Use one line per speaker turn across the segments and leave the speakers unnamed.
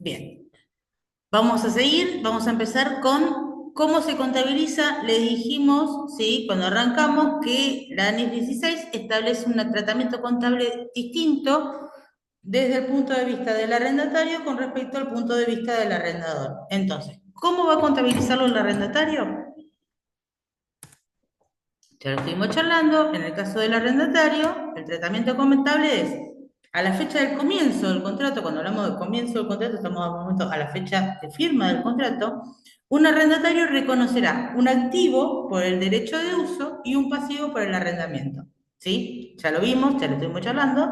Bien, vamos a seguir, vamos a empezar con cómo se contabiliza. Le dijimos, ¿sí? Cuando arrancamos que la ANES 16 establece un tratamiento contable distinto desde el punto de vista del arrendatario con respecto al punto de vista del arrendador. Entonces, ¿cómo va a contabilizarlo el arrendatario? Ya lo estuvimos charlando. En el caso del arrendatario, el tratamiento contable es a la fecha del comienzo del contrato. Cuando hablamos del comienzo del contrato, estamos hablando a la fecha de firma del contrato. Un arrendatario reconocerá un activo por el derecho de uso y un pasivo por el arrendamiento. ¿Sí? Ya lo vimos, ya lo estuvimos charlando.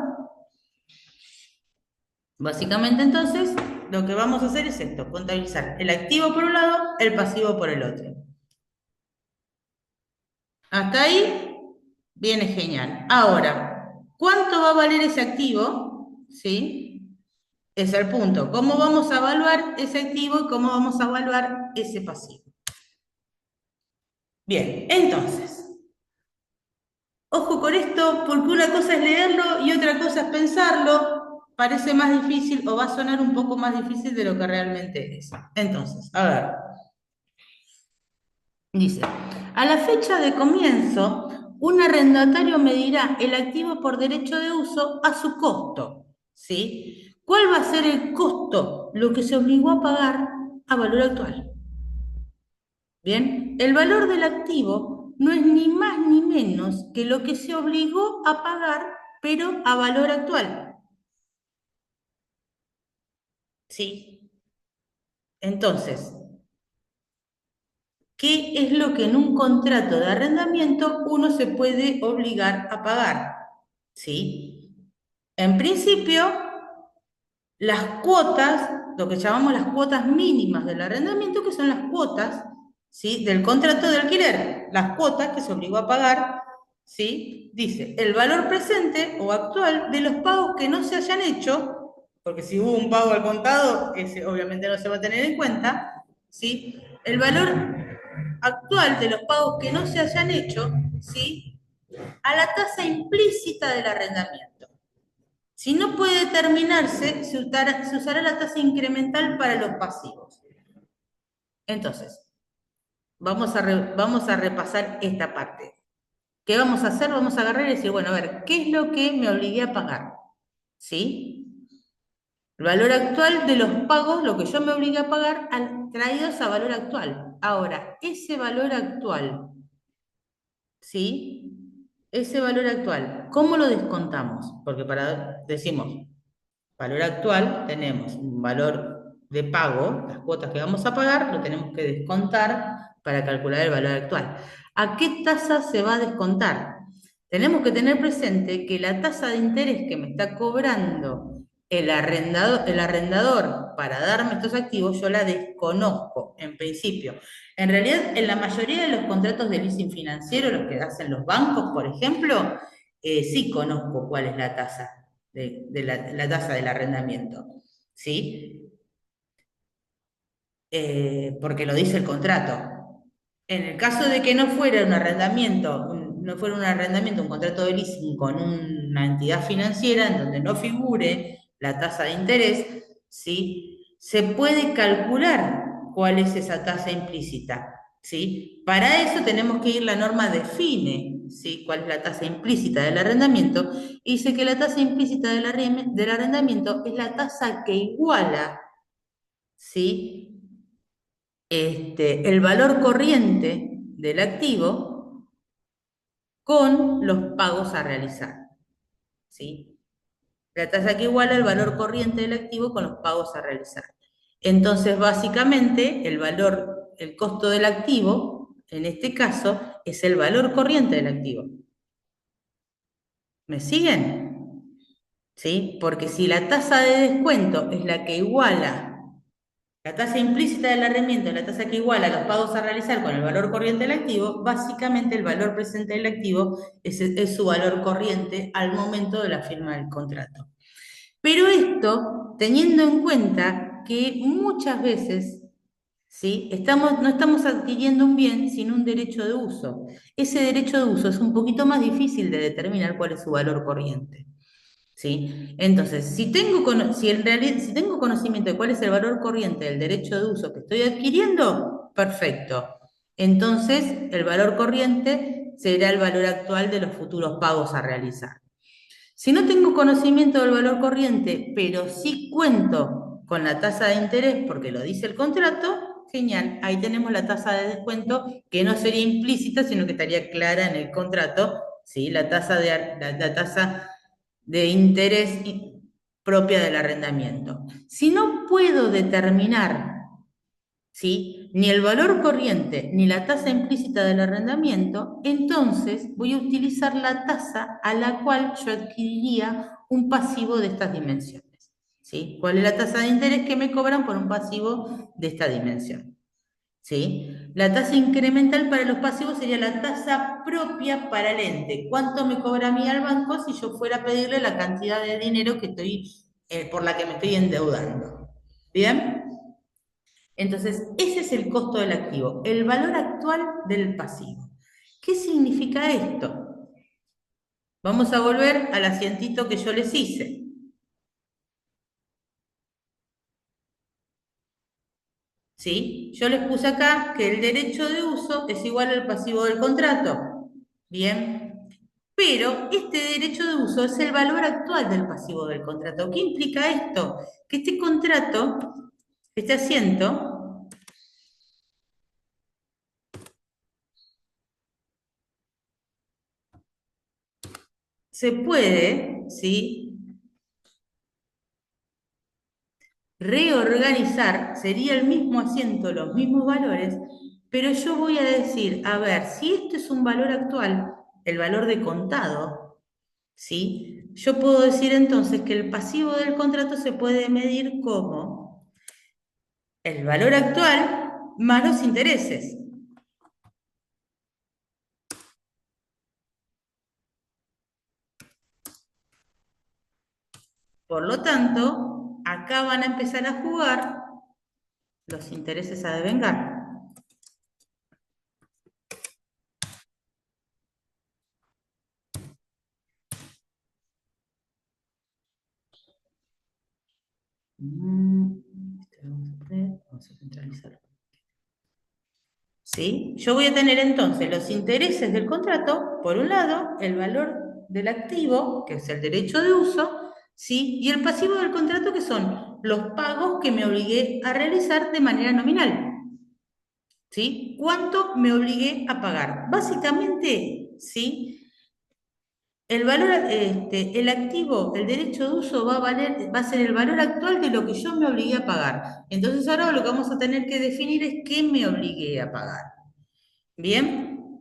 Básicamente, entonces, lo que vamos a hacer es esto: contabilizar el activo por un lado, el pasivo por el otro. Hasta ahí viene genial. Ahora, ¿cuánto va a valer ese activo? ¿Sí? Es el punto. ¿Cómo vamos a evaluar ese activo y cómo vamos a evaluar ese pasivo? Bien, entonces, ojo con esto, porque una cosa es leerlo y otra cosa es pensarlo. Parece más difícil o va a sonar un poco más difícil de lo que realmente es. Entonces, a ver, dice, a la fecha de comienzo, un arrendatario medirá el activo por derecho de uso a su costo, ¿sí? ¿Cuál va a ser el costo? Lo que se obligó a pagar a valor actual. Bien, el valor del activo no es ni más ni menos que lo que se obligó a pagar, pero a valor actual, ¿sí? Entonces, ¿qué es lo que en un contrato de arrendamiento uno se puede obligar a pagar? ¿Sí? En principio, las cuotas, lo que llamamos las cuotas mínimas del arrendamiento, que son las cuotas, ¿sí? Del contrato de alquiler, las cuotas que se obligó a pagar, ¿sí? Dice, el valor presente o actual de los pagos que no se hayan hecho, porque si hubo un pago al contado, ese obviamente no se va a tener en cuenta, ¿sí? El valor actual de los pagos que no se hayan hecho, ¿sí? A la tasa implícita del arrendamiento. Si no puede determinarse, se usará la tasa incremental para los pasivos. Entonces, vamos a repasar esta parte. ¿Qué vamos a hacer? Vamos a agarrar y decir, bueno, a ver, ¿qué es lo que me obligué a pagar? ¿Sí? El valor actual de los pagos, lo que yo me obligué a pagar, traídos a valor actual. Ahora, ese valor actual, ¿sí? Ese valor actual, ¿cómo lo descontamos? Porque decimos, valor actual, tenemos un valor de pago, las cuotas que vamos a pagar, lo tenemos que descontar para calcular el valor actual. ¿A qué tasa se va a descontar? Tenemos que tener presente que la tasa de interés que me está cobrando el arrendador para darme estos activos, yo la desconozco en principio. En realidad, en la mayoría de los contratos de leasing financiero, los que hacen los bancos, por ejemplo, sí conozco cuál es la tasa la tasa del arrendamiento, ¿sí? Porque lo dice el contrato. En el caso de que no fuera un arrendamiento, no fuera un arrendamiento, un contrato de leasing con una entidad financiera en donde no figure la tasa de interés, ¿sí? Se puede calcular cuál es esa tasa implícita, ¿sí? Para eso tenemos que ir, la norma define, ¿sí? Cuál es la tasa implícita del arrendamiento, y dice que la tasa implícita del arrendamiento es la tasa que iguala, ¿sí? El valor corriente del activo con los pagos a realizar, ¿sí? La tasa que iguala el valor corriente del activo con los pagos a realizar. Entonces, básicamente, el costo del activo, en este caso, es el valor corriente del activo. ¿Me siguen? ¿Sí? Porque si la tasa de descuento es la que iguala la tasa implícita del arrendamiento, la tasa que iguala los pagos a realizar con el valor corriente del activo, básicamente el valor presente del activo es su valor corriente al momento de la firma del contrato. Pero esto teniendo en cuenta que muchas veces, ¿sí? No estamos adquiriendo un bien sin un derecho de uso. Ese derecho de uso es un poquito más difícil de determinar cuál es su valor corriente. ¿sí? Entonces, si tengo conocimiento de cuál es el valor corriente del derecho de uso que estoy adquiriendo, perfecto. Entonces, el valor corriente será el valor actual de los futuros pagos a realizar. Si no tengo conocimiento del valor corriente, pero sí cuento con la tasa de interés porque lo dice el contrato, genial, ahí tenemos la tasa de descuento que no sería implícita, sino que estaría clara en el contrato, ¿sí? La tasa de interés propia del arrendamiento. Si no puedo determinar, ¿sí?, ni el valor corriente ni la tasa implícita del arrendamiento, entonces voy a utilizar la tasa a la cual yo adquiriría un pasivo de estas dimensiones. ¿Sí? ¿Cuál es la tasa de interés que me cobran por un pasivo de esta dimensión? ¿Sí? La tasa incremental para los pasivos sería la tasa propia para el ente. ¿Cuánto me cobra a mí al banco si yo fuera a pedirle la cantidad de dinero que por la que me estoy endeudando? ¿Bien? Entonces, ese es el costo del activo, el valor actual del pasivo. ¿Qué significa esto? Vamos a volver al asientito que yo les hice. ¿Sí? Yo les puse acá que el derecho de uso es igual al pasivo del contrato. Bien. Pero este derecho de uso es el valor actual del pasivo del contrato. ¿Qué implica esto? Que este contrato, este asiento, se puede, ¿sí?, reorganizar, sería el mismo asiento, los mismos valores, pero yo voy a decir, a ver, si esto es un valor actual, el valor de contado, ¿sí? Yo puedo decir entonces que el pasivo del contrato se puede medir como el valor actual más los intereses. Por lo tanto, acá van a empezar a jugar los intereses a devengar. Vamos a centralizar. ¿Sí? Yo voy a tener entonces los intereses del contrato, por un lado, el valor del activo, que es el derecho de uso, ¿sí?, y el pasivo del contrato, que son los pagos que me obligué a realizar de manera nominal. ¿Sí? ¿Cuánto me obligué a pagar? Básicamente, ¿sí?, el valor, el activo, el derecho de uso va a ser el valor actual de lo que yo me obligué a pagar. Entonces ahora lo que vamos a tener que definir es qué me obligué a pagar. ¿Bien?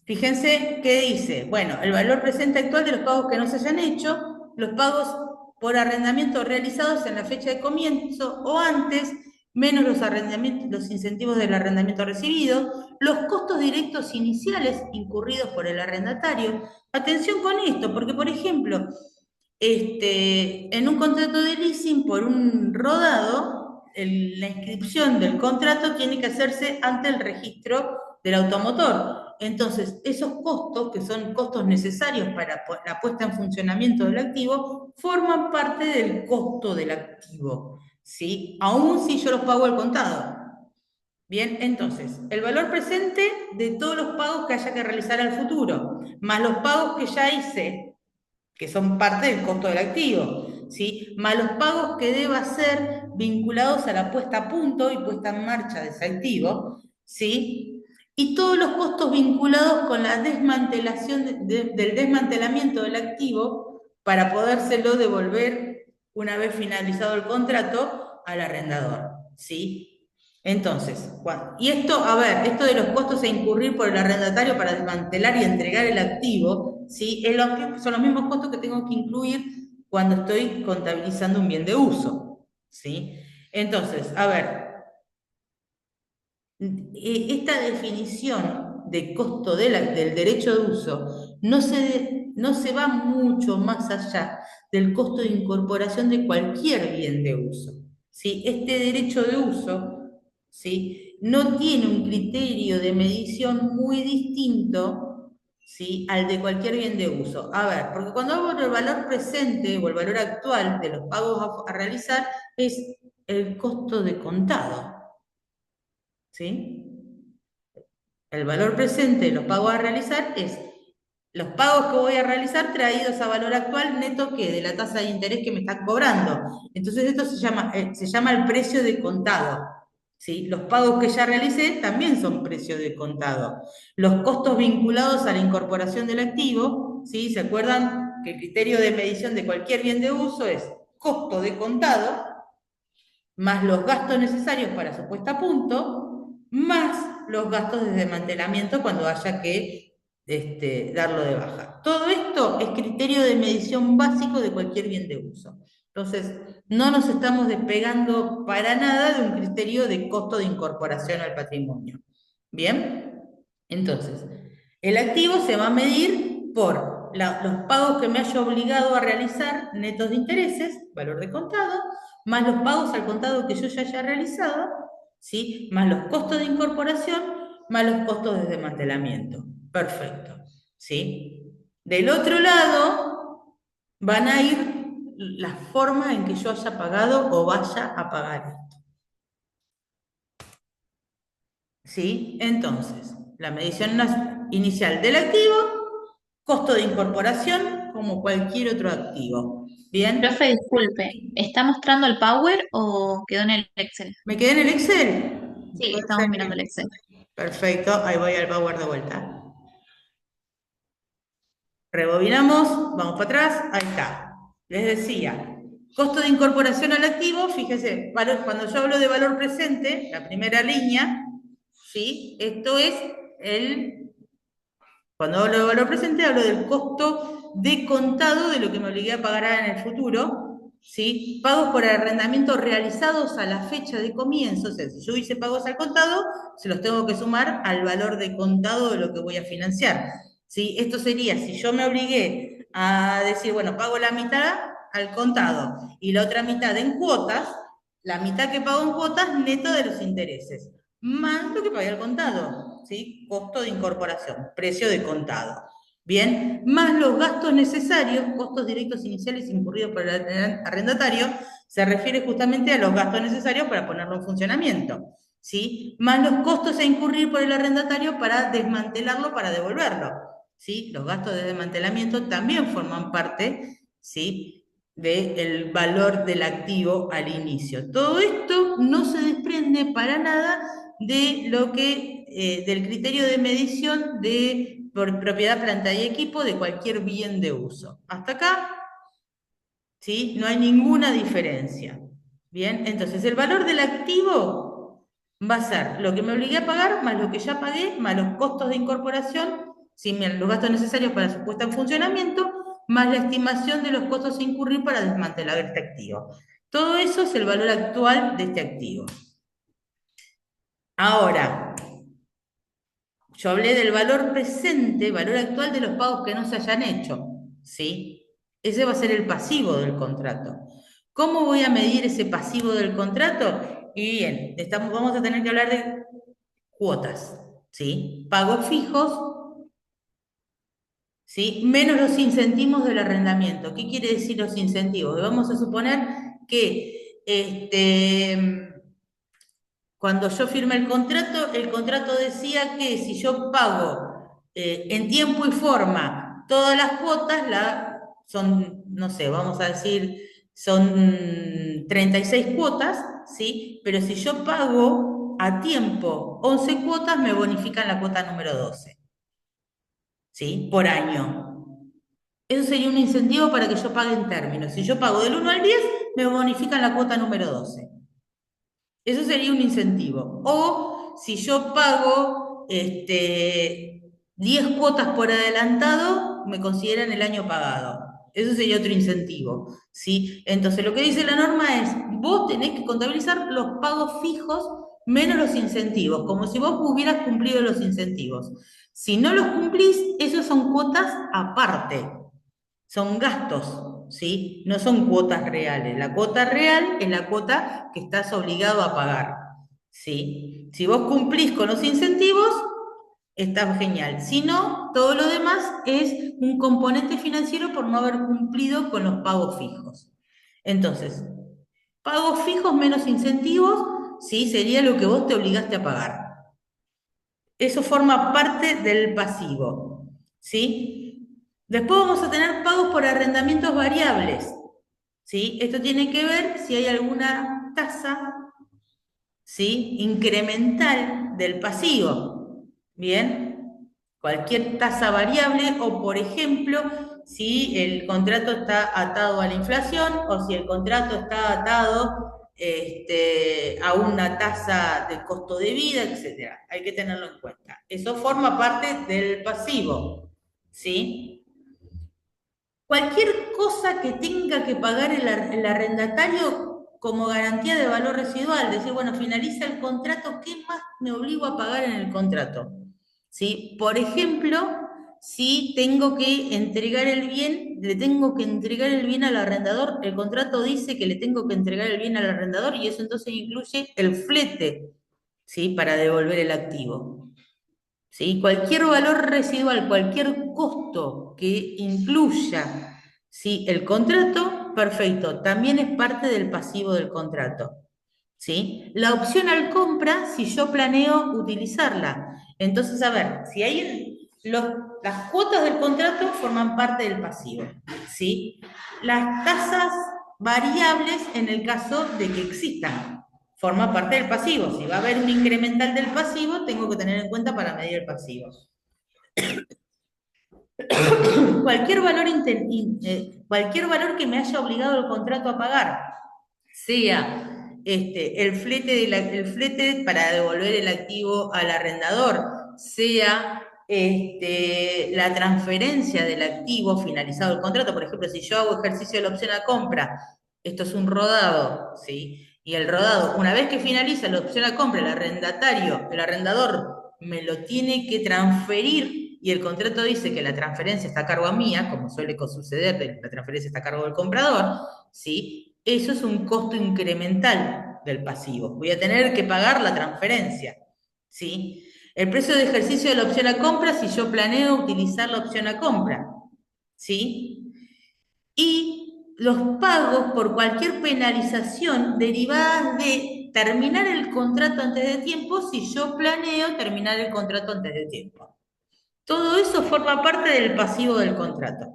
Fíjense qué dice. Bueno, el valor presente actual de los pagos que no se hayan hecho, los pagos por arrendamiento realizados en la fecha de comienzo o antes, menos los incentivos del arrendamiento recibido, los costos directos iniciales incurridos por el arrendatario. Atención con esto, porque por ejemplo, en un contrato de leasing por un rodado, la inscripción del contrato tiene que hacerse ante el registro del automotor. Entonces, esos costos, que son costos necesarios para la puesta en funcionamiento del activo, forman parte del costo del activo, ¿sí? Aún si yo los pago al contado. Bien, entonces, el valor presente de todos los pagos que haya que realizar al futuro, más los pagos que ya hice, que son parte del costo del activo, ¿sí?, más los pagos que deba hacer vinculados a la puesta a punto y puesta en marcha de ese activo, ¿sí?, y todos los costos vinculados con la desmantelación del desmantelamiento del activo para podérselo devolver una vez finalizado el contrato al arrendador, ¿sí? Entonces, y esto, a ver, esto de los costos a incurrir por el arrendatario para desmantelar y entregar el activo, ¿sí?, son los mismos costos que tengo que incluir cuando estoy contabilizando un bien de uso, ¿sí? Entonces, a ver, esta definición de costo del derecho de uso no se va mucho más allá del costo de incorporación de cualquier bien de uso, ¿sí? Este derecho de uso, ¿sí?, no tiene un criterio de medición muy distinto, ¿sí? Al de cualquier bien de uso. A ver, porque cuando hablo del valor presente o el valor actual de los pagos a realizar, es el costo de contado, ¿sí? El valor presente de los pagos a realizar es los pagos que voy a realizar traídos a valor actual neto que de la tasa de interés que me están cobrando. Entonces esto se llama el precio de contado. ¿Sí? Los pagos que ya realicé también son precio de contado. Los costos vinculados a la incorporación del activo, ¿sí? ¿Se acuerdan que el criterio de medición de cualquier bien de uso es costo de contado más los gastos necesarios para su puesta a punto, más los gastos de desmantelamiento cuando haya que darlo de baja. Todo esto es criterio de medición básico de cualquier bien de uso. Entonces, no nos estamos despegando para nada de un criterio de costo de incorporación al patrimonio. ¿Bien? Entonces, el activo se va a medir por los pagos que me haya obligado a realizar netos de intereses, valor de contado, más los pagos al contado que yo ya haya realizado, ¿sí? Más los costos de incorporación, más los costos de desmantelamiento. Perfecto, ¿sí? Del otro lado van a ir las formas en que yo haya pagado o vaya a pagar esto. ¿Sí? Entonces, la medición inicial del activo, costo de incorporación, como cualquier otro activo. ¿Bien?
Profe, disculpe, ¿está mostrando el Power o quedó en el Excel?
¿Me quedé en el Excel?
Sí,
Puede
estamos
ser
mirando el
que...
Excel.
Perfecto, ahí voy al Power de vuelta. Rebobinamos, vamos para atrás, ahí está. Les decía, costo de incorporación al activo, fíjese, cuando yo hablo de valor presente, la primera línea, ¿sí? Esto es cuando hablo de valor presente, hablo del costo de contado de lo que me obligué a pagar en el futuro, ¿sí? Pagos por arrendamiento realizados a la fecha de comienzo, o sea, si yo hice pagos al contado, se los tengo que sumar al valor de contado de lo que voy a financiar, ¿sí? Esto sería, si yo me obligué a decir, bueno, pago la mitad al contado y la otra mitad en cuotas, la mitad que pago en cuotas neto de los intereses más lo que pagué al contado, ¿sí? Costo de incorporación, precio de contado. Bien, más los gastos necesarios, costos directos iniciales incurridos por el arrendatario, se refiere justamente a los gastos necesarios para ponerlo en funcionamiento, ¿sí? Más los costos a incurrir por el arrendatario para desmantelarlo, para devolverlo, ¿sí? Los gastos de desmantelamiento también forman parte, ¿sí? Del valor del activo al inicio. Todo esto no se desprende para nada de lo que, del criterio de medición de por propiedad, planta y equipo de cualquier bien de uso. Hasta acá, ¿sí? No hay ninguna diferencia. Bien, entonces el valor del activo va a ser lo que me obligué a pagar, más lo que ya pagué, más los costos de incorporación, ¿sí? Los gastos necesarios para su puesta en funcionamiento, más la estimación de los costos a incurrir para desmantelar este activo. Todo eso es el valor actual de este activo. Ahora, yo hablé del valor presente, valor actual de los pagos que no se hayan hecho, ¿sí? Ese va a ser el pasivo del contrato. ¿Cómo voy a medir ese pasivo del contrato? Y bien, vamos a tener que hablar de cuotas, ¿sí? Pagos fijos, ¿sí? Menos los incentivos del arrendamiento. ¿Qué quiere decir los incentivos? Vamos a suponer que cuando yo firmé el contrato decía que si yo pago en tiempo y forma todas las cuotas, son, no sé, vamos a decir, son 36 cuotas, ¿sí? Pero si yo pago a tiempo 11 cuotas, me bonifican la cuota número 12, ¿sí? Por año. Eso sería un incentivo para que yo pague en términos. Si yo pago del 1 al 10, me bonifican la cuota número 12. Eso sería un incentivo. O si yo pago 10 cuotas por adelantado, me consideran el año pagado. Eso sería otro incentivo, ¿sí? Entonces, lo que dice la norma es, vos tenés que contabilizar los pagos fijos menos los incentivos, como si vos hubieras cumplido los incentivos. Si no los cumplís, esos son cuotas aparte, son gastos, ¿sí? No son cuotas reales. La cuota real es la cuota que estás obligado a pagar, ¿sí? Si vos cumplís con los incentivos, está genial. Si no, todo lo demás es un componente financiero por no haber cumplido con los pagos fijos. Entonces, pagos fijos menos incentivos, sí, sería lo que vos te obligaste a pagar. Eso forma parte del pasivo, ¿sí? Después vamos a tener pagos por arrendamientos variables, ¿sí? Esto tiene que ver si hay alguna tasa, ¿sí? Incremental del pasivo, ¿bien? Cualquier tasa variable o, por ejemplo, si el contrato está atado a la inflación o si el contrato está atado a una tasa de costo de vida, etcétera. Hay que tenerlo en cuenta. Eso forma parte del pasivo, ¿sí? Cualquier cosa que tenga que pagar el arrendatario como garantía de valor residual, decir, bueno, finaliza el contrato, ¿qué más me obligo a pagar en el contrato? ¿Sí? Por ejemplo, si tengo que entregar el bien, le tengo que entregar el bien al arrendador, el contrato dice que le tengo que entregar el bien al arrendador y eso entonces incluye el flete, ¿sí? Para devolver el activo. ¿Sí? Cualquier valor residual, cualquier costo que incluya, ¿sí? El contrato, perfecto, también es parte del pasivo del contrato. ¿Sí? La opción al compra, si yo planeo utilizarla. Entonces, a ver, si hay las cuotas del contrato forman parte del pasivo. ¿Sí? Las tasas variables en el caso de que existan forma parte del pasivo. Si va a haber un incremental del pasivo, tengo que tener en cuenta para medir el pasivo. Cualquier valor que me haya obligado el contrato a pagar, sea el flete para devolver el activo al arrendador, sea la transferencia del activo finalizado el contrato. Por ejemplo, si yo hago ejercicio de la opción a compra, esto es un rodado, ¿sí? Y el rodado, una vez que finaliza la opción a compra, el arrendador me lo tiene que transferir y el contrato dice que la transferencia está a cargo mía, como suele suceder, la transferencia está a cargo del comprador, ¿sí? Eso es un costo incremental del pasivo. Voy a tener que pagar la transferencia, ¿sí? El precio de ejercicio de la opción a compra si yo planeo utilizar la opción a compra, ¿sí? Y los pagos por cualquier penalización derivadas de terminar el contrato antes de tiempo si yo planeo terminar el contrato antes de tiempo. Todo eso forma parte del pasivo del contrato.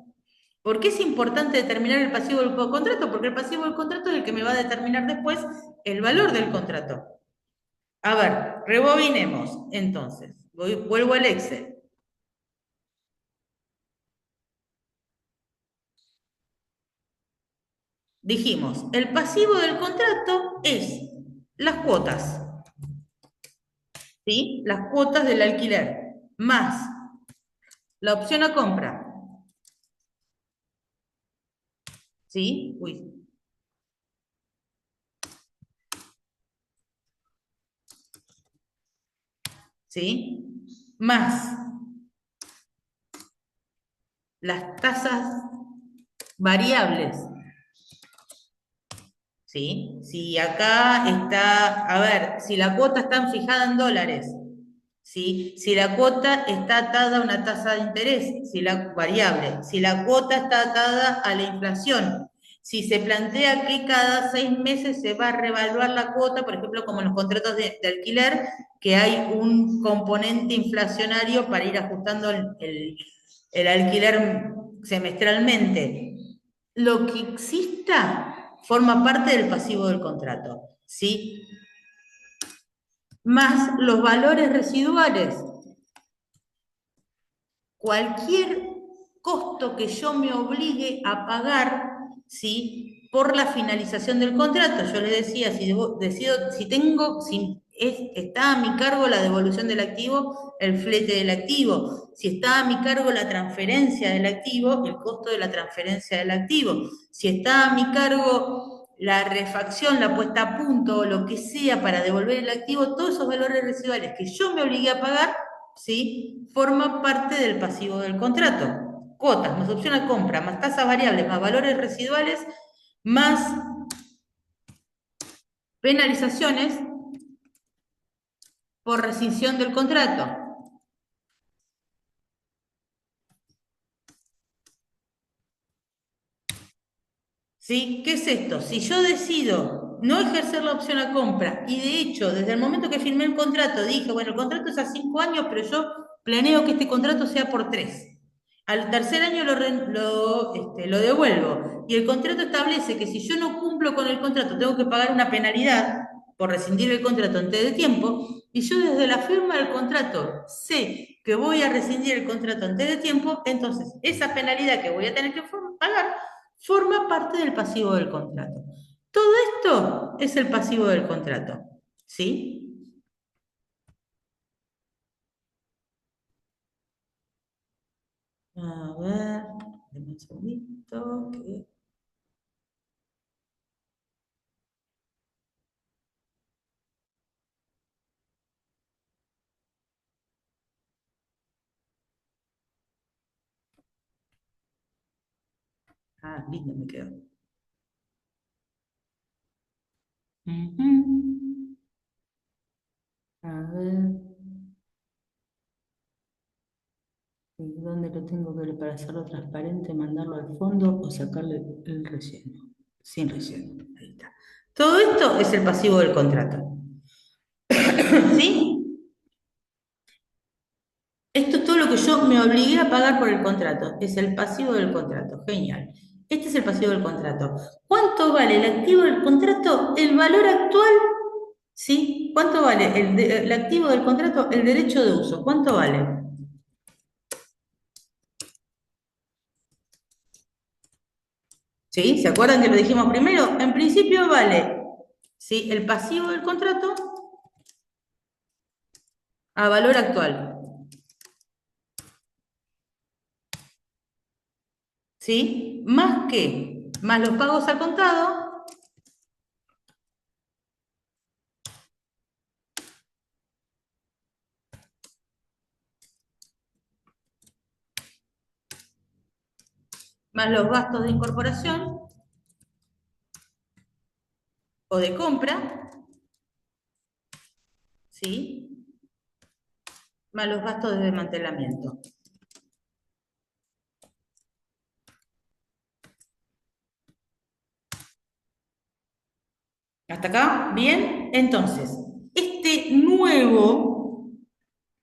¿Por qué es importante determinar el pasivo del contrato? Porque el pasivo del contrato es el que me va a determinar después el valor del contrato. A ver, rebobinemos. Entonces, vuelvo al Excel. Dijimos, el pasivo del contrato es las cuotas, ¿sí? Las cuotas del alquiler, más la opción a compra, ¿sí? Uy, ¿sí? Más las tasas variables, ¿sí? Si acá está, a ver, si la cuota está fijada en dólares, ¿sí? Si la cuota está atada a una tasa de interés, si la variable, si la cuota está atada a la inflación, si se plantea que cada 6 meses se va a revaluar la cuota, por ejemplo, como en los contratos de alquiler, que hay un componente inflacionario para ir ajustando el alquiler semestralmente. Lo que exista forma parte del pasivo del contrato, ¿sí? Más los valores residuales. Cualquier costo que yo me obligue a pagar, ¿sí? Por la finalización del contrato. Yo les decía, si está a mi cargo la devolución del activo, el flete del activo. Si está a mi cargo la transferencia del activo, el costo de la transferencia del activo. Si está a mi cargo la refacción, la puesta a punto o lo que sea para devolver el activo, todos esos valores residuales que yo me obligué a pagar, ¿sí? Forma parte del pasivo del contrato. Cuotas, más opción a compra, más tasas variables, más valores residuales, más penalizaciones por rescisión del contrato. ¿Sí? ¿Qué es esto? Si yo decido no ejercer la opción a compra y de hecho desde el momento que firmé el contrato dije, bueno, el contrato es a 5 años, pero yo planeo que este contrato sea por 3. Al tercer año lo devuelvo y el contrato establece que si yo no cumplo con el contrato tengo que pagar una penalidad por rescindir el contrato antes de tiempo y yo desde la firma del contrato sé que voy a rescindir el contrato antes de tiempo, entonces esa penalidad que voy a tener que pagar forma parte del pasivo del contrato. Todo esto es el pasivo del contrato, ¿sí? A ver, denme un segundito. Ah, lindo me quedó. Ujú. A ver, ¿dónde lo tengo que para hacerlo transparente, mandarlo al fondo o sacarle el relleno? Sin relleno, ahí está. Todo esto es el pasivo del contrato. ¿Sí? Esto es todo lo que yo me obligué a pagar por el contrato. Es el pasivo del contrato. Genial. Este es el pasivo del contrato. ¿Cuánto vale el activo del contrato? El valor actual, ¿sí? ¿Cuánto vale el activo del contrato? El derecho de uso. ¿Cuánto vale? ¿Sí? ¿Se acuerdan que lo dijimos primero? En principio vale, ¿sí? El pasivo del contrato a valor actual. ¿Sí? ¿Más qué? Más los pagos al contado, más los gastos de incorporación o de compra, ¿sí? Más los gastos de desmantelamiento. ¿Hasta acá? ¿Bien? Entonces, este nuevo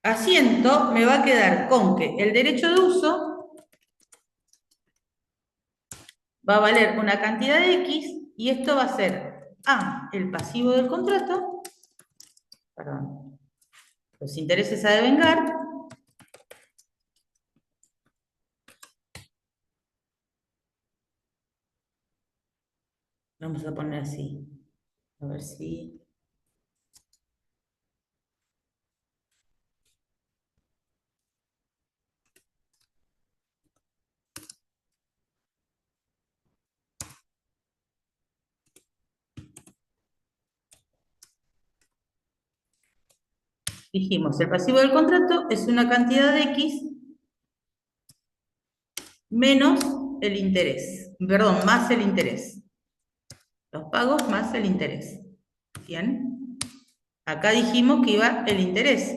asiento me va a quedar con que el derecho de uso va a valer una cantidad de X y esto va a ser A, el pasivo del contrato, perdón, los intereses a devengar, vamos a poner así, a ver si... Dijimos, el pasivo del contrato es una cantidad de X menos el interés, perdón, más el interés. Los pagos más el interés. ¿Bien? Acá dijimos que iba el interés.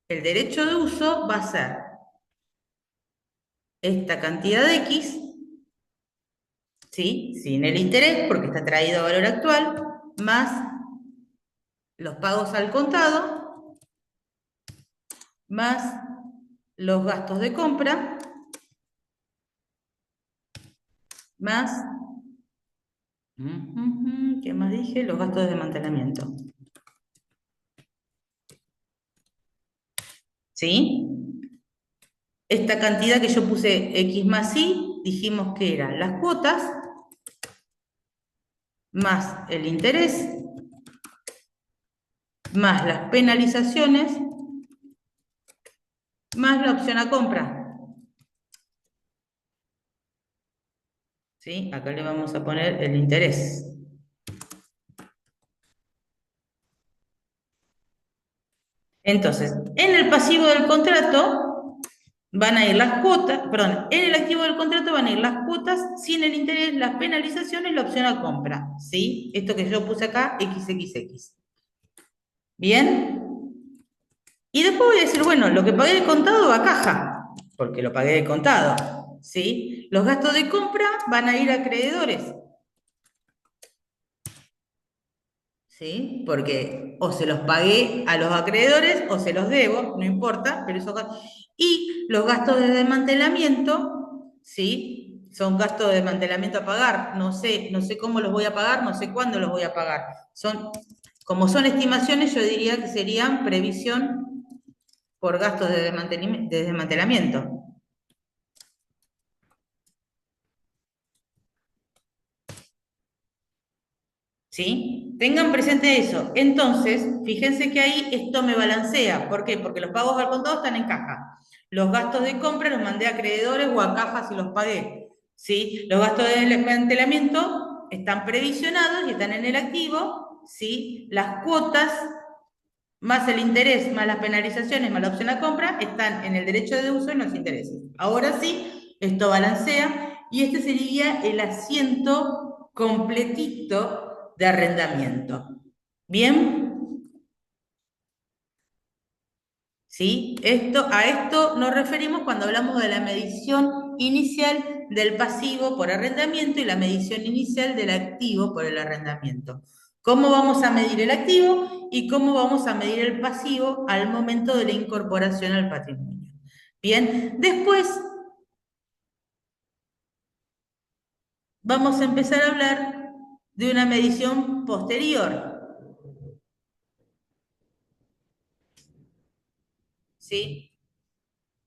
El derecho de uso va a ser esta cantidad de X, ¿sí? Sin el interés, porque está traído a valor actual, más los pagos al contado, más los gastos de compra, más, ¿qué más dije? Los gastos de desmantelamiento. ¿Sí? Esta cantidad que yo puse X más Y, dijimos que eran las cuotas, más el interés, más las penalizaciones, más la opción a compra. ¿Sí? Acá le vamos a poner el interés. Entonces, en el pasivo del contrato van a ir las cuotas, perdón, en el activo del contrato van a ir las cuotas sin el interés, las penalizaciones y la opción a compra. ¿Sí? Esto que yo puse acá, XXX. ¿Bien? Y después voy a decir, bueno, lo que pagué de contado va a caja, porque lo pagué de contado. ¿Sí? Los gastos de compra van a ir a acreedores, ¿sí? Porque o se los pagué a los acreedores o se los debo, no importa, pero eso. Y los gastos de desmantelamiento, ¿sí? Son gastos de desmantelamiento a pagar. No sé cómo los voy a pagar, no sé cuándo los voy a pagar. Como son estimaciones, yo diría que serían previsión por gastos de desmantelamiento. ¿Sí? Tengan presente eso. Entonces, fíjense que ahí esto me balancea. ¿Por qué? Porque los pagos al contado están en caja. Los gastos de compra los mandé a acreedores o a cajas y los pagué. ¿Sí? Los gastos de desmantelamiento están previsionados y están en el activo. ¿Sí? Las cuotas, más el interés, más las penalizaciones, más la opción a compra, están en el derecho de uso y en los intereses. Ahora sí, esto balancea y este sería el asiento completito de arrendamiento. ¿Bien? ¿Sí? A esto nos referimos cuando hablamos de la medición inicial del pasivo por arrendamiento y la medición inicial del activo por el arrendamiento. ¿Cómo vamos a medir el activo y cómo vamos a medir el pasivo al momento de la incorporación al patrimonio? Bien, después vamos a empezar a hablar de una medición posterior, ¿sí?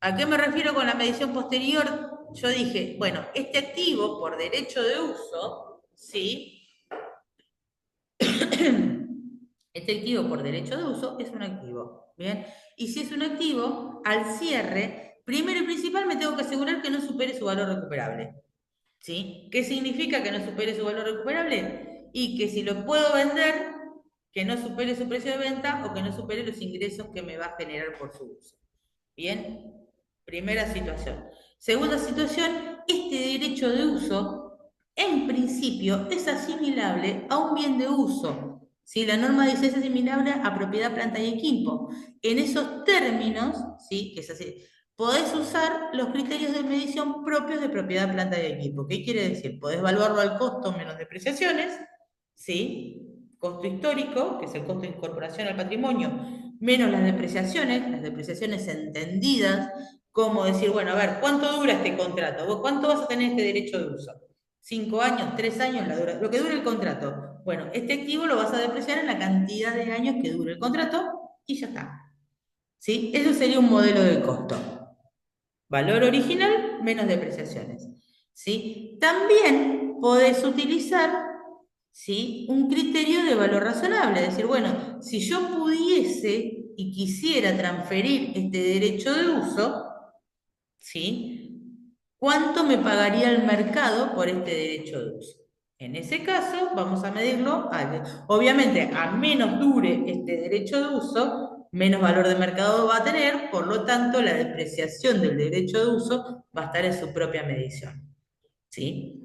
¿A qué me refiero con la medición posterior? Yo dije, bueno, este activo por derecho de uso, ¿sí? Este activo por derecho de uso es un activo, ¿bien? Y si es un activo, al cierre, primero y principal me tengo que asegurar que no supere su valor recuperable, ¿sí? ¿Qué significa que no supere su valor recuperable? Y que si lo puedo vender, que no supere su precio de venta o que no supere los ingresos que me va a generar por su uso. Bien, primera situación. Segunda situación, este derecho de uso, en principio, es asimilable a un bien de uso. ¿Sí? La norma dice es asimilable a propiedad, planta y equipo. En esos términos, ¿sí? Que es así, podés usar los criterios de medición propios de propiedad, planta y equipo. ¿Qué quiere decir? Podés evaluarlo al costo menos depreciaciones, ¿sí? Costo histórico, que es el costo de incorporación al patrimonio, menos las depreciaciones entendidas, como decir, bueno, a ver, ¿cuánto dura este contrato? ¿Vos cuánto vas a tener este derecho de uso? ¿5 años, 3 años? Lo que dure el contrato. Bueno, este activo lo vas a depreciar en la cantidad de años que dure el contrato y ya está. ¿Sí? Eso sería un modelo de costo. Valor original menos depreciaciones. ¿Sí? También podés utilizar, ¿sí?, un criterio de valor razonable. Es decir, bueno, si yo pudiese y quisiera transferir este derecho de uso, ¿sí?, ¿cuánto me pagaría el mercado por este derecho de uso? En ese caso, vamos a medirlo. Obviamente, a menos dure este derecho de uso, menos valor de mercado va a tener, por lo tanto, la depreciación del derecho de uso va a estar en su propia medición. ¿Sí?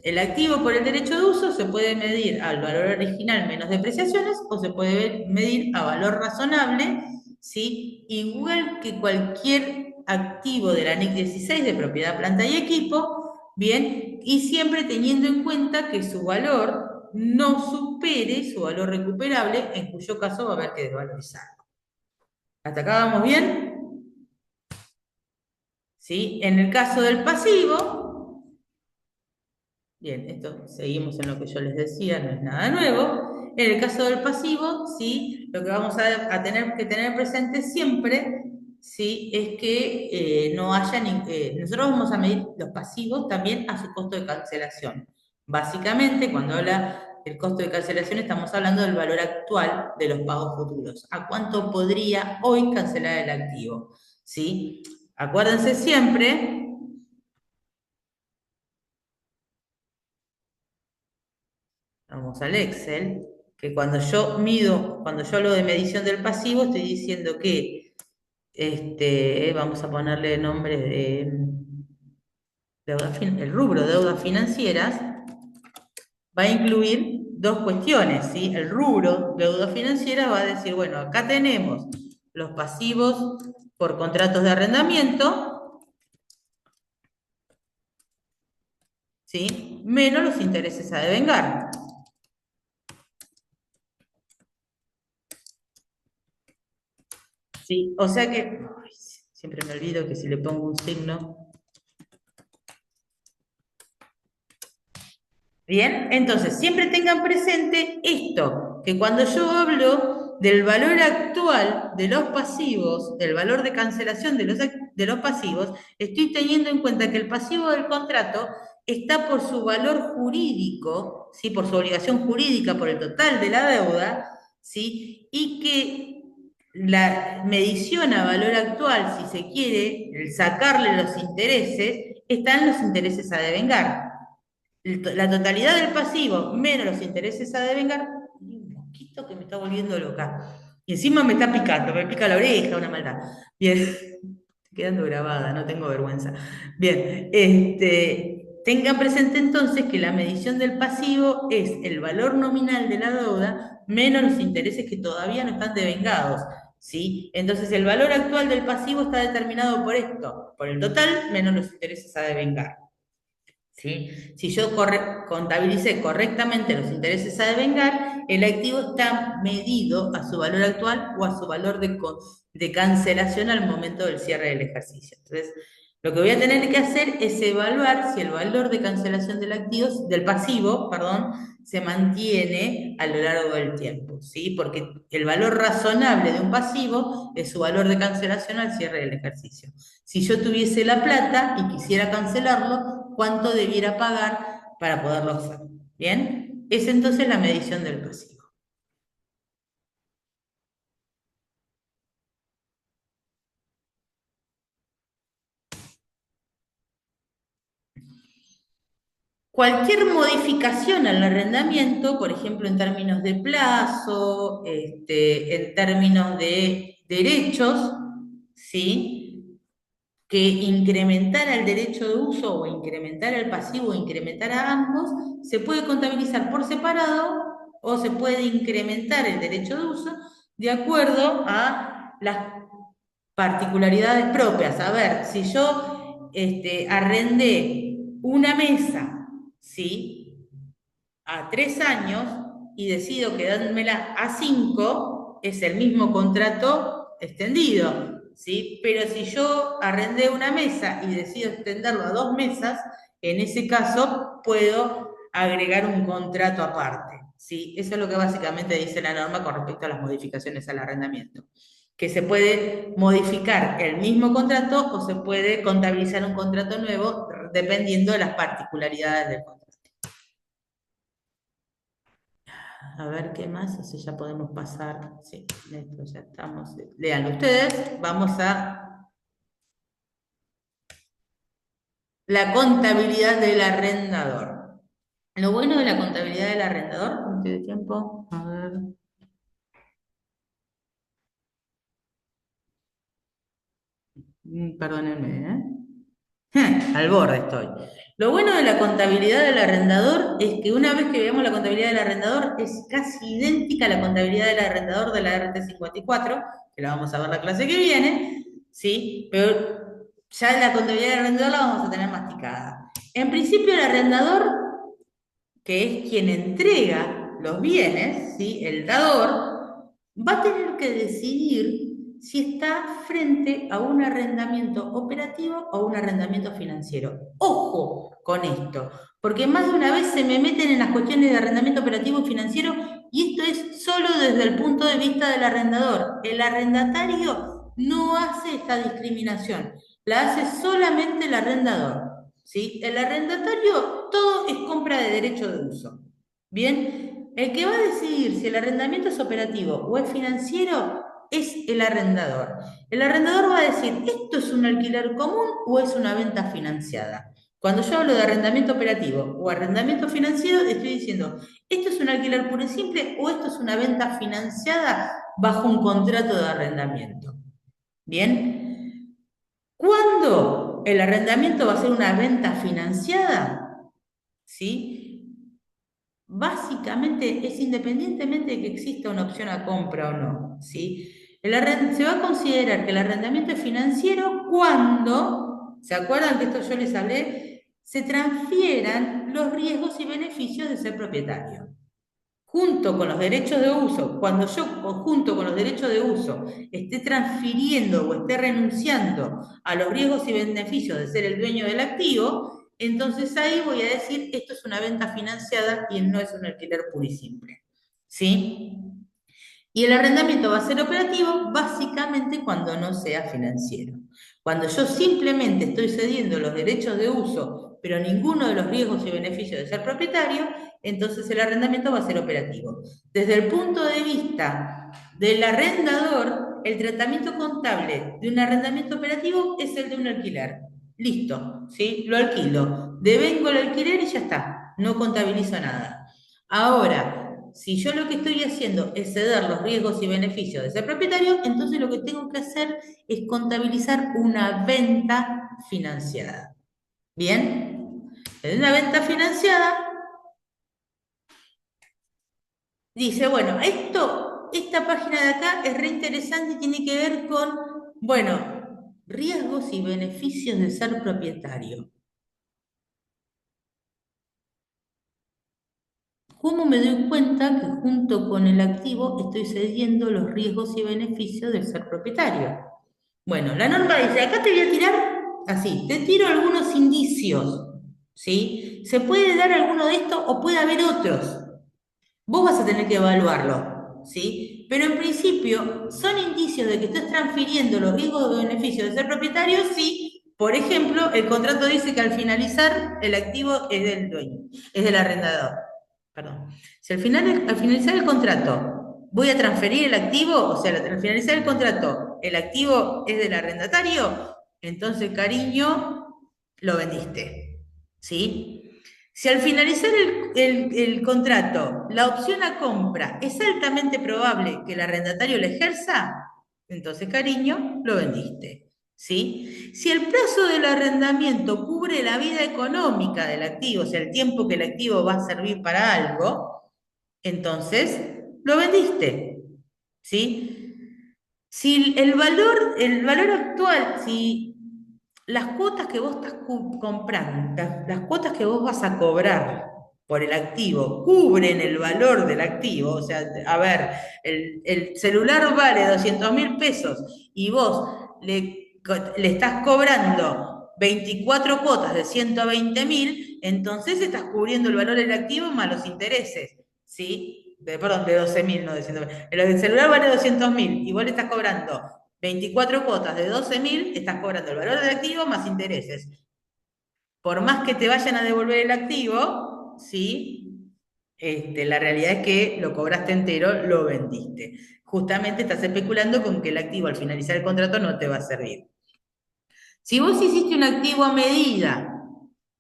El activo por el derecho de uso se puede medir al valor original menos depreciaciones o se puede medir a valor razonable, ¿sí?, igual que cualquier activo de la NIC 16 de propiedad, planta y equipo, bien, y siempre teniendo en cuenta que su valor no supere su valor recuperable, en cuyo caso va a haber que desvalorizarlo. ¿Hasta acá vamos bien? ¿Sí? En el caso del pasivo, bien, esto seguimos en lo que yo les decía, no es nada nuevo. En el caso del pasivo, sí, lo que vamos a tener que tener presente siempre, sí, es que no haya nosotros vamos a medir los pasivos también a su costo de cancelación. Básicamente, cuando habla del costo de cancelación, estamos hablando del valor actual de los pagos futuros. ¿A cuánto podría hoy cancelar el activo? ¿Sí? Acuérdense siempre. Vamos al Excel, que cuando yo mido, cuando yo hablo de medición del pasivo, estoy diciendo que, vamos a ponerle nombre de el rubro deudas financieras va a incluir dos cuestiones, ¿sí? El rubro deudas financieras va a decir, bueno, acá tenemos los pasivos por contratos de arrendamiento, ¿sí? Menos los intereses a devengar. ¿Sí? O sea que, ay, siempre me olvido que si le pongo un signo. Bien, entonces siempre tengan presente esto, que cuando yo hablo del valor actual de los pasivos, del valor de cancelación de los pasivos, estoy teniendo en cuenta que el pasivo del contrato está por su valor jurídico, ¿sí? Por su obligación jurídica, por el total de la deuda, ¿sí? Y que la medición a valor actual, si se quiere, el sacarle los intereses, están los intereses a devengar. La totalidad del pasivo menos los intereses a devengar, y un mosquito que me está volviendo loca. Y encima me está picando, me pica la oreja, una maldad. Bien, estoy quedando grabada, no tengo vergüenza. Bien, tengan presente entonces que la medición del pasivo es el valor nominal de la deuda menos los intereses que todavía no están devengados. ¿Sí? Entonces el valor actual del pasivo está determinado por esto, por el total menos los intereses a devengar. ¿Sí? Si yo contabilicé correctamente los intereses a devengar, el activo está medido a su valor actual o a su valor de cancelación al momento del cierre del ejercicio. Entonces, lo que voy a tener que hacer es evaluar si el valor de cancelación del pasivo, perdón, se mantiene a lo largo del tiempo, ¿sí? Porque el valor razonable de un pasivo es su valor de cancelación al cierre del ejercicio. Si yo tuviese la plata y quisiera cancelarlo, ¿cuánto debiera pagar para poderlo hacer? ¿Bien? Es entonces la medición del pasivo. Cualquier modificación al arrendamiento, por ejemplo, en términos de plazo, en términos de derechos, ¿sí? Que incrementara el derecho de uso o incrementara el pasivo o incrementara ambos, se puede contabilizar por separado o se puede incrementar el derecho de uso de acuerdo a las particularidades propias. A ver, si yo arrendé una mesa, ¿sí? A 3 años y decido quedármela a 5, es el mismo contrato extendido, ¿sí? Pero si yo arrendé una mesa y decido extenderlo a 2 mesas, en ese caso puedo agregar un contrato aparte, ¿sí? Eso es lo que básicamente dice la norma con respecto a las modificaciones al arrendamiento. Que se puede modificar el mismo contrato o se puede contabilizar un contrato nuevo dependiendo de las particularidades del contrato. A ver qué más, así ya podemos pasar. Sí, esto ya estamos. Lean ustedes. Vamos a la contabilidad del arrendador. Lo bueno de la contabilidad del arrendador, ¿cómo tiene tiempo? A ver. Perdónenme, ¿eh? Al borde estoy. Lo bueno de la contabilidad del arrendador es que una vez que veamos la contabilidad del arrendador, es casi idéntica a la contabilidad del arrendador de la RT54, que la vamos a ver la clase que viene, ¿sí? Pero ya la contabilidad del arrendador la vamos a tener masticada. En principio, el arrendador, que es quien entrega los bienes, ¿sí? El dador, va a tener que decidir si está frente a un arrendamiento operativo o un arrendamiento financiero. Ojo con esto, porque más de una vez se me meten en las cuestiones de arrendamiento operativo y financiero y esto es solo desde el punto de vista del arrendador. El arrendatario no hace esta discriminación, la hace solamente el arrendador. ¿Sí? El arrendatario, todo es compra de derecho de uso. Bien, el que va a decidir si el arrendamiento es operativo o es financiero es el arrendador. El arrendador va a decir, ¿esto es un alquiler común o es una venta financiada? Cuando yo hablo de arrendamiento operativo o arrendamiento financiero, estoy diciendo, ¿esto es un alquiler puro y simple o esto es una venta financiada bajo un contrato de arrendamiento? Bien, ¿cuándo el arrendamiento va a ser una venta financiada? ¿Sí? Básicamente es independientemente de que exista una opción a compra o no, ¿sí? Se va a considerar que el arrendamiento es financiero cuando, ¿se acuerdan que esto yo les hablé? se transfieran los riesgos y beneficios de ser propietario. Junto con los derechos de uso, cuando yo junto con los derechos de uso esté transfiriendo o esté renunciando a los riesgos y beneficios de ser el dueño del activo, entonces ahí voy a decir, esto es una venta financiada y no es un alquiler puro y simple. ¿Sí? Y el arrendamiento va a ser operativo básicamente cuando no sea financiero. Cuando yo simplemente estoy cediendo los derechos de uso, pero ninguno de los riesgos y beneficios de ser propietario, entonces el arrendamiento va a ser operativo. Desde el punto de vista del arrendador, el tratamiento contable de un arrendamiento operativo es el de un alquiler. Listo, ¿sí? Lo alquilo, devengo el alquiler y ya está, no contabilizo nada. Ahora, si yo lo que estoy haciendo es ceder los riesgos y beneficios de ser propietario, entonces lo que tengo que hacer es contabilizar una venta financiada. ¿Bien? En una venta financiada dice, bueno, esta página de acá es re interesante y tiene que ver con, bueno, riesgos y beneficios de ser propietario. ¿Cómo me doy cuenta que junto con el activo estoy cediendo los riesgos y beneficios de ser propietario? Bueno, la norma dice, acá te voy a tirar así, te tiro algunos indicios, ¿sí? Se puede dar alguno de estos o puede haber otros. Vos vas a tener que evaluarlo, ¿sí? Pero en principio, ¿son indicios de que estás transfiriendo los riesgos o beneficios de ser propietario? Sí. Por ejemplo, el contrato dice que al finalizar el activo es del dueño, es del arrendador. Perdón. Si al finalizar el contrato voy a transferir el activo, o sea, al finalizar el contrato, el activo es del arrendatario, entonces, cariño, lo vendiste. ¿Sí? Si al finalizar el contrato la opción a compra es altamente probable que el arrendatario la ejerza, entonces, cariño, lo vendiste. ¿Sí? Si el plazo del arrendamiento cubre la vida económica del activo, o sea, el tiempo que el activo va a servir para algo, entonces lo vendiste. ¿Sí? Si el valor actual, si las cuotas que vos estás comprando, las cuotas que vos vas a cobrar por el activo, cubren el valor del activo, o sea, a ver, el celular vale 200.000 pesos y vos le estás cobrando 24 cuotas de 120.000, entonces estás cubriendo el valor del activo más los intereses, ¿sí? Perdón, de 12.000, no de 120.000. El celular vale 200.000 y vos le estás cobrando 24 cuotas de 12.000, estás cobrando el valor del activo más intereses. Por más que te vayan a devolver el activo, ¿sí? La realidad es que lo cobraste entero, lo vendiste. Justamente estás especulando con que el activo al finalizar el contrato no te va a servir. Si vos hiciste un activo a medida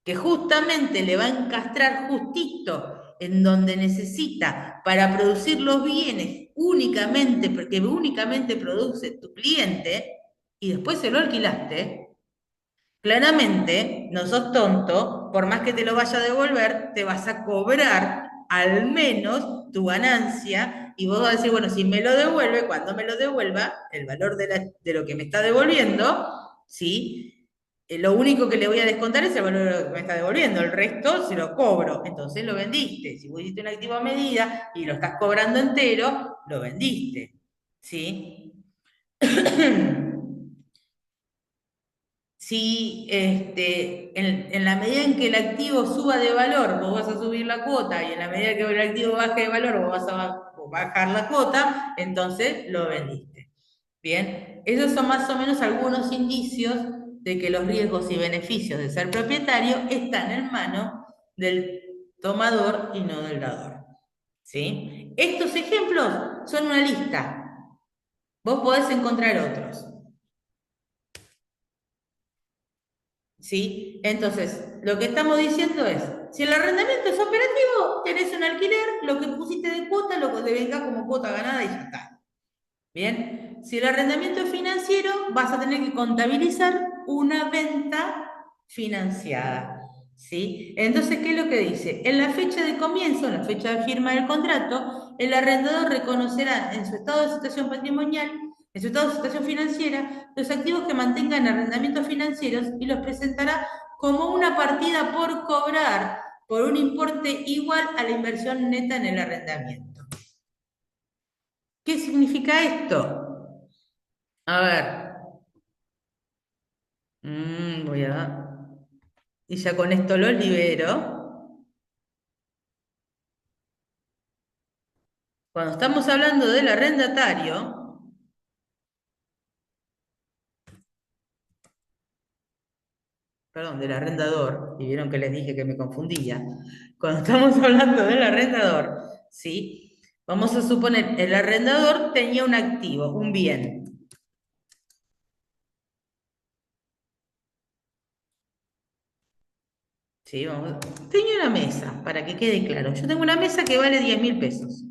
que justamente le va a encastrar justito en donde necesita para producir los bienes únicamente, porque únicamente produce tu cliente, y después se lo alquilaste, claramente no sos tonto, por más que te lo vaya a devolver, te vas a cobrar al menos tu ganancia y vos vas a decir, bueno, si me lo devuelve, cuando me lo devuelva, el valor de lo que me está devolviendo, ¿sí? Lo único que le voy a descontar es el valor de lo que me está devolviendo, el resto se lo cobro. Entonces lo vendiste. Si vos hiciste un activo a medida y lo estás cobrando entero, lo vendiste. ¿Sí? Si en la medida en que el activo suba de valor, vos vas a subir la cuota, y en la medida que el activo baje de valor, vos vas a bajar la cuota, entonces lo vendiste. Bien, esos son más o menos algunos indicios de que los riesgos y beneficios de ser propietario están en manos del tomador y no del dador. ¿Sí? Estos ejemplos son una lista. Vos podés encontrar otros. ¿Sí? Entonces, lo que estamos diciendo es, si el arrendamiento es operativo, tenés un alquiler, lo que pusiste de cuota, lo que te venga como cuota ganada y ya está. Bien, si el arrendamiento es financiero, vas a tener que contabilizar una venta financiada. ¿Sí? Entonces, ¿qué es lo que dice? En la fecha de comienzo, en la fecha de firma del contrato, el arrendador reconocerá en su estado de situación patrimonial, en su estado de situación financiera, los activos que mantengan arrendamientos financieros y los presentará como una partida por cobrar por un importe igual a la inversión neta en el arrendamiento. ¿Qué significa esto? A ver, voy a... Y ya con esto lo libero. Cuando estamos hablando del arrendatario, perdón, del arrendador, y vieron que les dije que me confundía. Cuando estamos hablando del arrendador, ¿sí? Vamos a suponer, el arrendador tenía un activo, un bien. ¿Sí? Tenía una mesa, para que quede claro. Yo tengo una mesa que vale 10.000 pesos.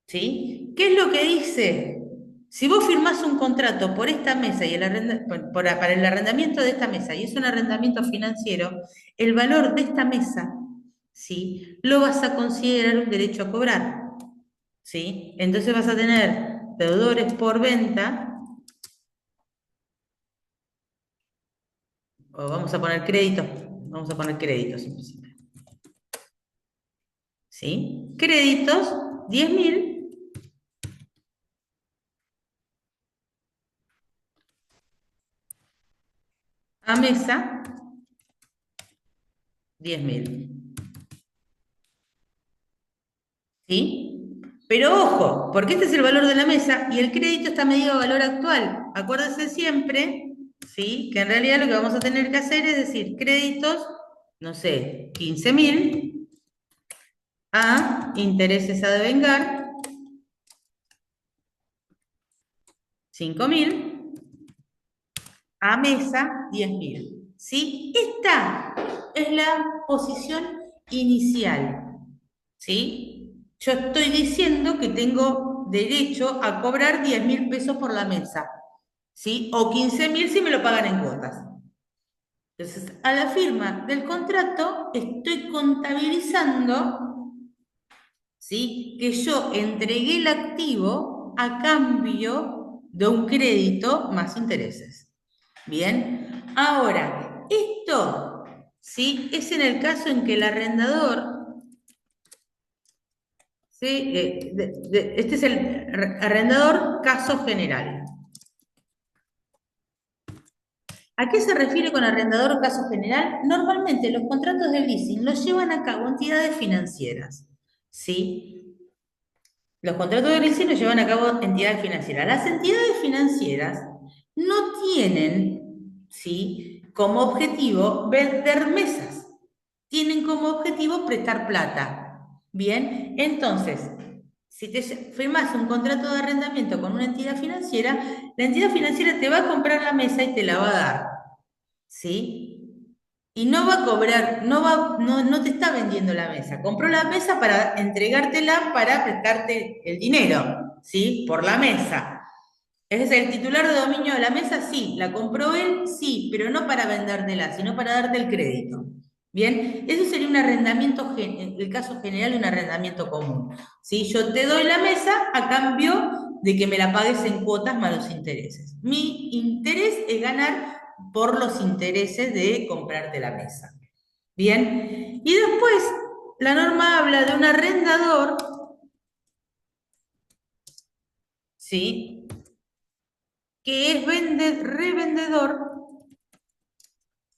¿Sí? ¿Qué es lo que dice? Si vos firmás un contrato por esta mesa y para el arrendamiento de esta mesa, y es un arrendamiento financiero, el valor de esta mesa, ¿sí? Lo vas a considerar un derecho a cobrar, ¿sí? Entonces vas a tener deudores por venta, o vamos a poner créditos, ¿sí? Créditos, 10.000 a mesa, 10.000. ¿Sí? Pero ojo, porque este es el valor de la mesa y el crédito está medido a valor actual. Acuérdense siempre, ¿sí? Que en realidad lo que vamos a tener que hacer es decir, créditos, no sé, 15.000 a intereses a devengar, 5.000 a mesa, 10.000. ¿Sí? Esta es la posición inicial. ¿Sí? Yo estoy diciendo que tengo derecho a cobrar 10.000 pesos por la mesa, ¿sí? O 15.000 si me lo pagan en cuotas. Entonces, a la firma del contrato estoy contabilizando, ¿sí? Que yo entregué el activo a cambio de un crédito más intereses. Bien, ahora, esto, ¿sí? Es en el caso en que el arrendador, ¿sí? Este es el arrendador caso general. ¿A qué se refiere con arrendador caso general? Normalmente los contratos de leasing los llevan a cabo entidades financieras, ¿sí? Los contratos de leasing los llevan a cabo entidades financieras. Las entidades financieras no tienen, ¿sí? Como objetivo vender mesas, tienen como objetivo prestar plata. Bien, entonces, si te firmas un contrato de arrendamiento con una entidad financiera, la entidad financiera te va a comprar la mesa y te la va a dar, ¿sí? Y no va a cobrar, no te está vendiendo la mesa. Compró la mesa para entregártela para prestarte el dinero, ¿sí? Por la mesa. ¿Es el titular de dominio de la mesa? Sí. ¿La compró él? Sí, pero no para vendértela, sino para darte el crédito. Bien, eso sería un arrendamiento, el caso general de un arrendamiento común. ¿Sí? Yo te doy la mesa a cambio de que me la pagues en cuotas más los intereses. Mi interés es ganar por los intereses de comprarte la mesa. Bien, y después la norma habla de un arrendador, ¿sí? Que es revendedor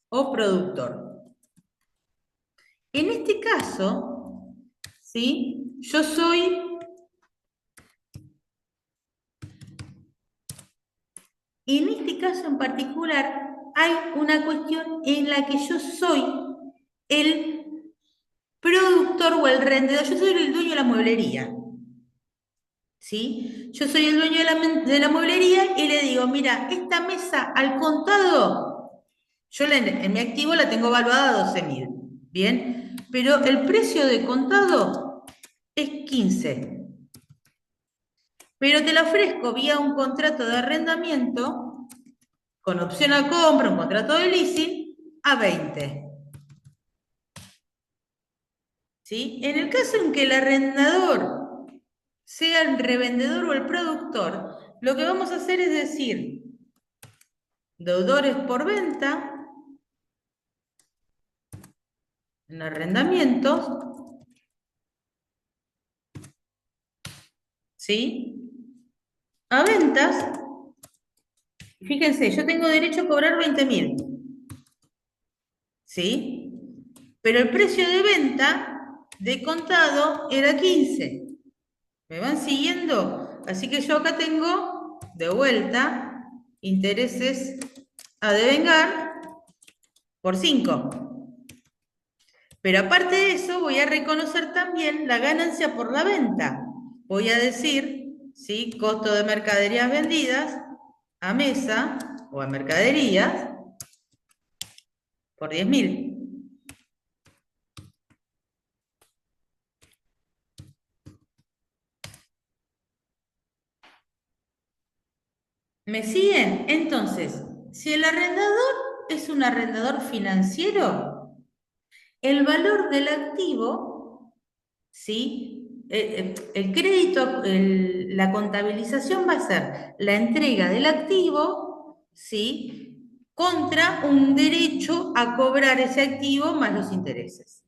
o productor. En este caso, ¿sí? Yo soy, en este caso en particular, hay una cuestión en la que yo soy el productor o el vendedor, yo soy el dueño de la mueblería, ¿sí? Yo soy el dueño de la mueblería y le digo, mira, esta mesa al contado, yo en mi activo la tengo valuada a 12.000, ¿bien? Pero el precio de contado es 15. Pero te la ofrezco vía un contrato de arrendamiento con opción a compra, un contrato de leasing, a 20. ¿Sí? En el caso en que el arrendador sea el revendedor o el productor, lo que vamos a hacer es decir, deudores por venta en arrendamientos, ¿sí? A ventas, fíjense, yo tengo derecho a cobrar 20.000, ¿sí? Pero el precio de venta de contado era 15. ¿Me van siguiendo? Así que yo acá tengo, de vuelta, intereses a devengar por 5. Pero aparte de eso, voy a reconocer también la ganancia por la venta. Voy a decir, ¿sí? Costo de mercaderías vendidas a mesa o a mercaderías por 10.000. ¿Me siguen? Entonces, si el arrendador es un arrendador financiero, el valor del activo, ¿sí? El crédito, la contabilización va a ser la entrega del activo, ¿sí? Contra un derecho a cobrar ese activo más los intereses.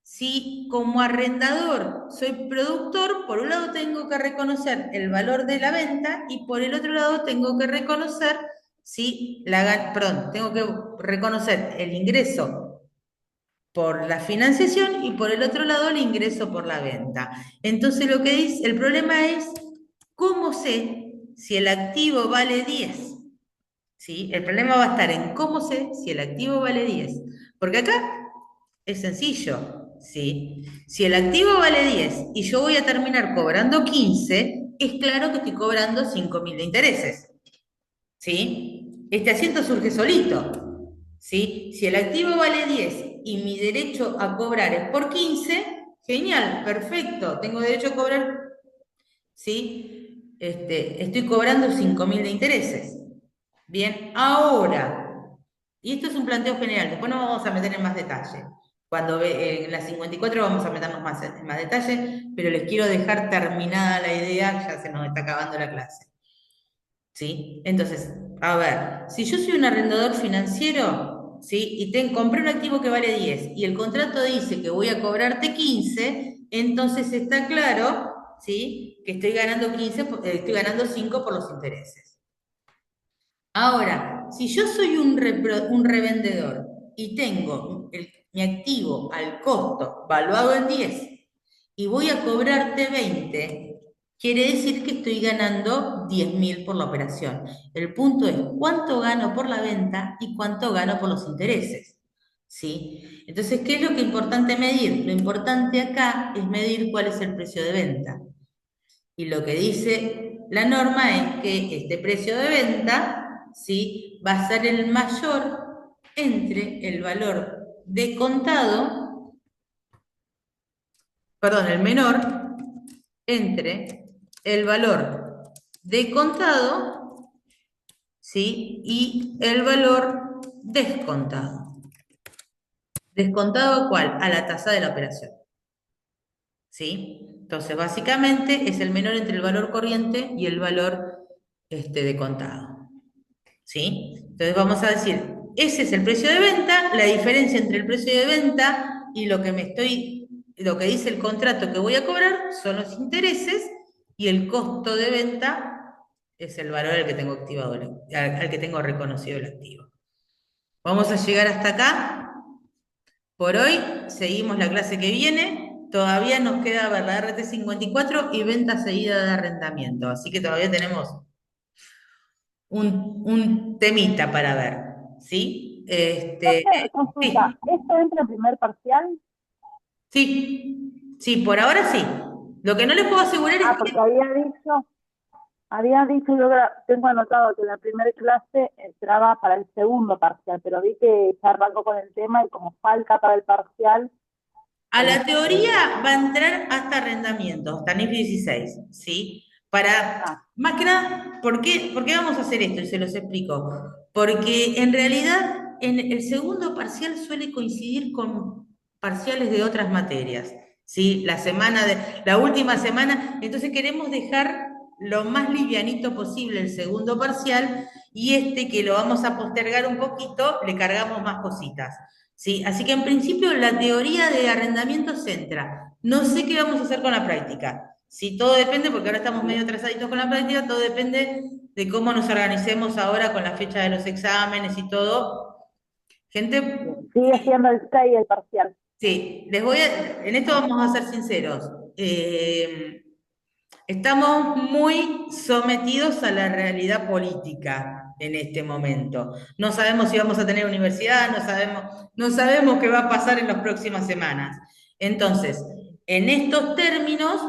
Si como arrendador soy productor, por un lado tengo que reconocer el valor de la venta y por el otro lado tengo que reconocer tengo que reconocer el ingreso por la financiación y por el otro lado el ingreso por la venta. Entonces lo que dice, el problema es cómo sé si el activo vale 10. ¿Sí? El problema va a estar en cómo sé si el activo vale 10. Porque acá es sencillo, ¿sí? Si el activo vale 10 y yo voy a terminar cobrando 15, es claro que estoy cobrando 5.000 de intereses, ¿sí? Este asiento surge solito, ¿sí? Si el activo vale 10 y mi derecho a cobrar es por 15, genial, perfecto, tengo derecho a cobrar, ¿sí? Estoy cobrando 5.000 de intereses. Bien, ahora, y esto es un planteo general, después nos vamos a meter en más detalle. Cuando en las 54 vamos a meternos más en más detalle, pero les quiero dejar terminada la idea, ya se nos está acabando la clase. ¿Sí? Entonces, a ver, si yo soy un arrendador financiero, ¿sí? Y compré un activo que vale 10 y el contrato dice que voy a cobrarte 15, entonces está claro, ¿sí? Que estoy ganando 15, estoy ganando 5 por los intereses. Ahora, si yo soy un revendedor y tengo mi activo al costo valuado en 10 y voy a cobrarte 20, quiere decir que estoy ganando 10.000 por la operación. El punto es cuánto gano por la venta y cuánto gano por los intereses. ¿Sí? Entonces, ¿qué es lo que es importante medir? Lo importante acá es medir cuál es el precio de venta. Y lo que dice la norma es que este precio de venta, ¿sí? Va a ser el mayor entre el valor de contado, perdón, el menor entre el valor de contado, ¿sí? Y el valor descontado. ¿Descontado a cuál? A la tasa de la operación. ¿Sí? Entonces, básicamente es el menor entre el valor corriente y el valor de contado. ¿Sí? Entonces vamos a decir, ese es el precio de venta, la diferencia entre el precio de venta y lo que dice el contrato que voy a cobrar son los intereses y el costo de venta es el valor al que tengo activado, al que tengo reconocido el activo. Vamos a llegar hasta acá. Por hoy seguimos la clase que viene. Todavía nos queda ver la RT54 y venta seguida de arrendamiento. Así que todavía tenemos un temita para ver. ¿Sí?
Profe, consulta,
Sí,
¿esto entra en primer parcial?
sí, sí, por ahora sí. Lo que no les puedo asegurar es
Ah,
que
porque había dicho, yo tengo anotado que la primera clase entraba para el segundo parcial, pero vi que ya arrancó con el tema y como falta para el parcial,
a la teoría va a entrar hasta arrendamiento, hasta NIF 16, ¿sí?
ah,
Más que nada, ¿por qué vamos a hacer esto? Y se los explico. Porque en realidad en el segundo parcial suele coincidir con parciales de otras materias, ¿sí? La última semana, entonces queremos dejar lo más livianito posible el segundo parcial y este que lo vamos a postergar un poquito, le cargamos más cositas. ¿Sí? Así que en principio la teoría de arrendamiento se entra. No sé qué vamos a hacer con la práctica. Si todo depende, porque ahora estamos medio atrasaditos con la práctica, todo depende de cómo nos organicemos ahora con la fecha de los exámenes y todo. Gente,
Sigue siendo el 6 el parcial.
sí, en esto vamos a ser sinceros. Estamos muy sometidos a la realidad política en este momento. No sabemos si vamos a tener universidad, no sabemos qué va a pasar en las próximas semanas. Entonces, en estos términos,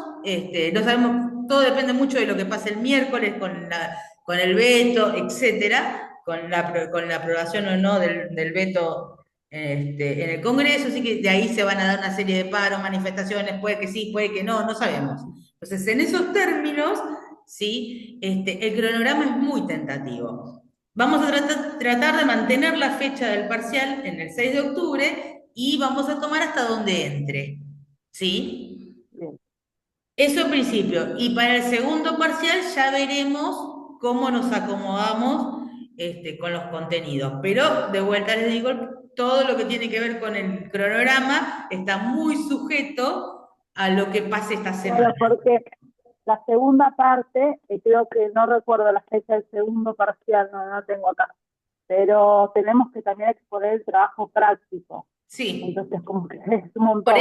no sabemos, todo depende mucho de lo que pase el miércoles con el veto, etcétera, con la aprobación o no del veto en el Congreso, así que de ahí se van a dar una serie de paros, manifestaciones, puede que sí, puede que no, no sabemos. Entonces, en esos términos, ¿sí? El cronograma es muy tentativo. Vamos a tratar de mantener la fecha del parcial en el 6 de octubre y vamos a tomar hasta donde entre, ¿sí?
Bien.
Eso en principio. Y para el segundo parcial ya veremos cómo nos acomodamos con los contenidos. Pero de vuelta les digo, todo lo que tiene que ver con el cronograma está muy sujeto a lo que pase esta semana.
Claro, porque la segunda parte, creo que no recuerdo la fecha del segundo parcial, no, no tengo acá, pero tenemos que también exponer el trabajo práctico.
Sí.
Entonces, como que es un montón.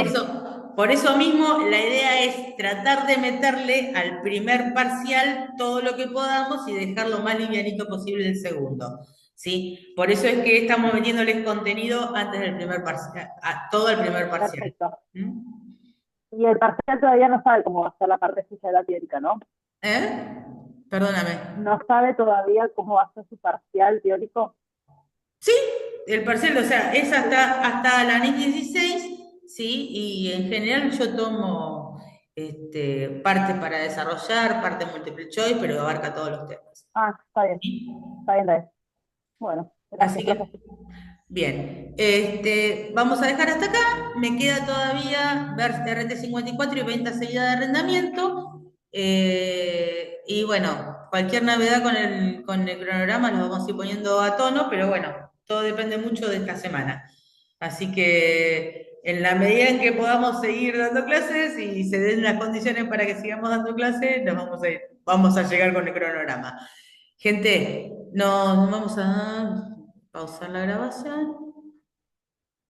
Por eso mismo la idea es tratar de meterle al primer parcial todo lo que podamos y dejar lo más livianito posible el segundo. ¿Sí? Por eso es que estamos metiéndoles contenido antes del primer parcial, a todo el primer parcial.
Perfecto.
¿Mm?
Y el parcial todavía no sabe cómo va a ser la parte fija de la teórica, ¿no?
¿Eh? Perdóname.
No sabe todavía cómo va a ser su parcial teórico.
Sí, el parcial, o sea, es hasta la NIS 16, ¿sí? Y en general yo tomo parte para desarrollar, parte multiple choice, pero abarca todos los temas.
Ah, está bien,
¿Sí?
está bien, está bien. Bueno,
Así
gracias,
que,
profe.
bien, vamos a dejar hasta acá. Me queda todavía ver RT54 y venta seguida de arrendamiento. Y bueno, cualquier novedad con el cronograma lo vamos a ir poniendo a tono, pero bueno, todo depende mucho de esta semana. Así que en la medida en que podamos seguir dando clases y se den las condiciones para que sigamos dando clases, vamos a llegar con el cronograma. Gente, nos vamos a pausar la grabación.